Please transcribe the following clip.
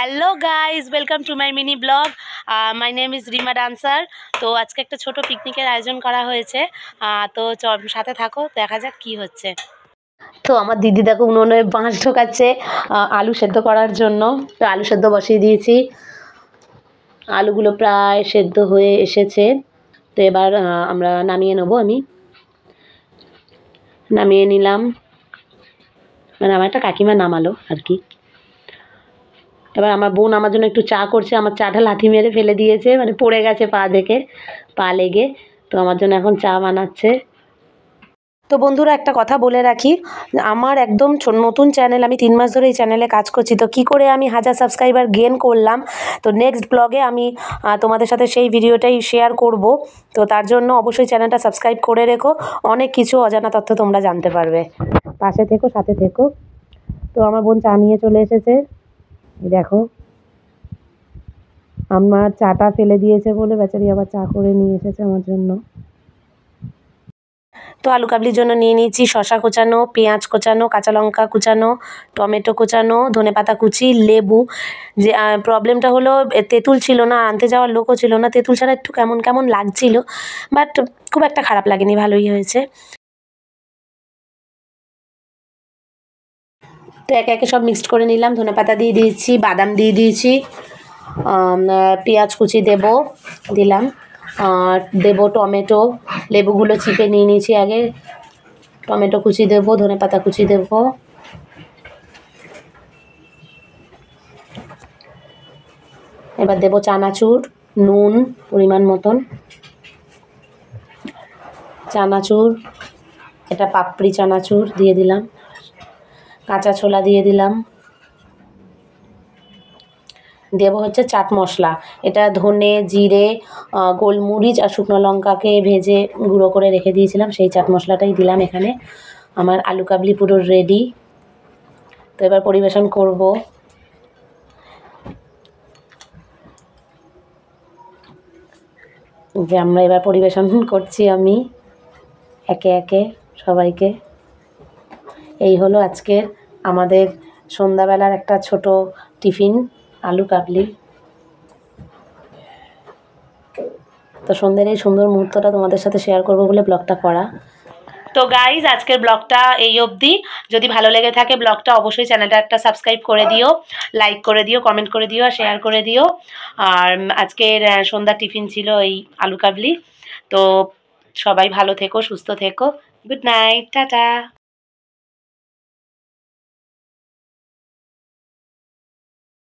Hello guys, welcome to my mini blog. My name is Rima dancer. তো আজকে একটা ছোট পিকনিকের আয়োজন করা হয়েছে। তো সাথে থাকো, দেখা যাক কি হচ্ছে। তো আমার দিদি দেখো উনুনে বাঁশ ঢোকাচ্ছে আলু সেদ্ধ করার জন্য। তো আলু সেদ্ধ বসিয়ে দিয়েছি, আলুগুলো প্রায় সেদ্ধ হয়ে এসেছে। তো এবার আমরা নামিয়ে নেবো। আমি নামিয়ে নিলাম, মানে আমার একটা কাকিমা নামালো আর কি। এবার আমার বোন আমার জন্য একটু চা করছে। আমার চাটা লাথি মেরে ফেলে দিয়েছে, মানে পড়ে গেছে পা লেগে। তো আমার জন্য এখন চা বানাচ্ছে। তো বন্ধুরা, একটা কথা বলে রাখি, আমার একদম নতুন চ্যানেল, আমি 3 মাস ধরে এই চ্যানেলে কাজ করছি। তো কী করে আমি 1000 সাবস্ক্রাইবার গেন করলাম, তো নেক্সট ব্লগে আমি তোমাদের সাথে সেই ভিডিওটাই শেয়ার করব। তো তার জন্য অবশ্যই চ্যানেলটা সাবস্ক্রাইব করে রেখো, অনেক কিছু অজানা তথ্য তোমরা জানতে পারবে। পাশে থেকো, সাথে থেকো। তো আমার বোন চা নিয়ে চলে এসেছে, দেখো। আমার চাটা ফেলে দিয়েছে বলে বেচারি আবার চা করে নিয়ে এসেছে আমার জন্য। তো আলু কাবলির জন্য নিয়ে নিয়েছি শসা কোচানো, পেঁয়াজ কোচানো, কাঁচা লঙ্কা কুচানো, টমেটো কোচানো, ধনেপাতা কুচি, লেবু। যে প্রবলেমটা হলো তেঁতুল ছিল না, আনতে যাওয়ার লোকও ছিল না। তেঁতুল ছাড়া একটু কেমন কেমন লাগছিল, বাট খুব একটা খারাপ লাগেনি, ভালোই হয়েছে। তো একে একে সব মিক্সড করে নিলাম। ধনেপাতা দিয়ে দিয়েছি, বাদাম দিয়ে দিয়েছি, পেঁয়াজ কুচি দিলাম, আর দেবো টমেটো। লেবুগুলো চিপে নিয়ে নিয়েছি আগে। টমেটো কুচি দেবো, ধনেপাতা কুচি দেবো। এবার দেবো চানাচুর, নুন পরিমাণ মতন, চানাচুর, এটা পাপড়ি চানাচুর দিয়ে দিলাম, কাঁচা ছোলা দিয়ে দিলাম। দেবো হচ্ছে চাট মশলা, এটা ধনে, জিরে, গোলমরিচ আর শুকনো লঙ্কাকে ভেজে গুঁড়ো করে রেখে দিয়েছিলাম, সেই চাট মশলাটাই দিলাম এখানে। আমার আলু কাবলি পুরো রেডি। তো এবার পরিবেশন করব। যে আমরা এবার পরিবেশন করছি আমি একে একে সবাইকে। এই হলো আজকের আমাদের সন্ধ্যাবেলার একটা ছোট টিফিন, আলু কাবলি। তো সন্ধ্যের এই সুন্দর মুহূর্তটা তোমাদের সাথে শেয়ার করবো বলে ব্লগটা করা। তো গাইজ, আজকের ব্লগটা এই অবধি। যদি ভালো লেগে থাকে ব্লগটা, অবশ্যই চ্যানেলটা একটা সাবস্ক্রাইব করে দিও, লাইক করে দিও, কমেন্ট করে দিও, আর শেয়ার করে দিও। আর আজকের সন্ধ্যার টিফিন ছিল এই আলু কাবলি। তো সবাই ভালো থেকো, সুস্থ থেকো। Good night, tata.